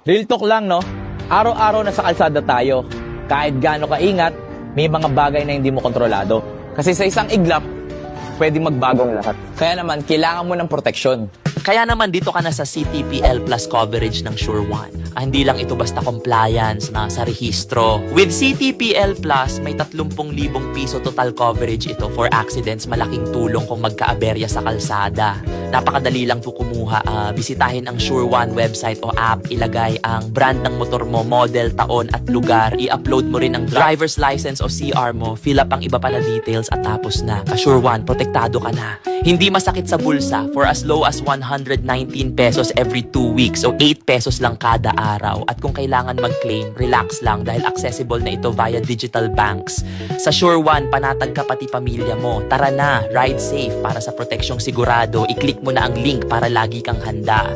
Real talk lang, no? Araw-araw nasa kalsada tayo. Kahit gaano kaingat, may mga bagay na hindi mo kontrolado. Kasi sa isang iglap, pwedeng magbagong lahat. Kaya naman, kailangan mo ng proteksyon. Kaya naman dito ka na sa CTPL Plus coverage ng SureOne. Hindi lang ito basta compliance na sa rehistro. With CTPL Plus, may 30,000 piso total coverage ito for accidents. Malaking tulong kung magkaaberya sa kalsada. Napakadali lang po kumuha. Bisitahin ang SureOne website o app. Ilagay ang brand ng motor mo, model, taon at lugar. I-upload mo rin ang driver's license o CR mo. Fill up ang iba pa na details at tapos na. SureOne, protektado ka na. Hindi masakit sa bulsa for as low as 119 pesos every 2 weeks o 8 pesos lang kada araw. At kung kailangan mag-claim, relax lang dahil accessible na ito via digital banks. Sa SureOne, panatag ka pati pamilya mo. Tara na, ride safe para sa proteksyong sigurado. I-click mo na ang link para lagi kang handa.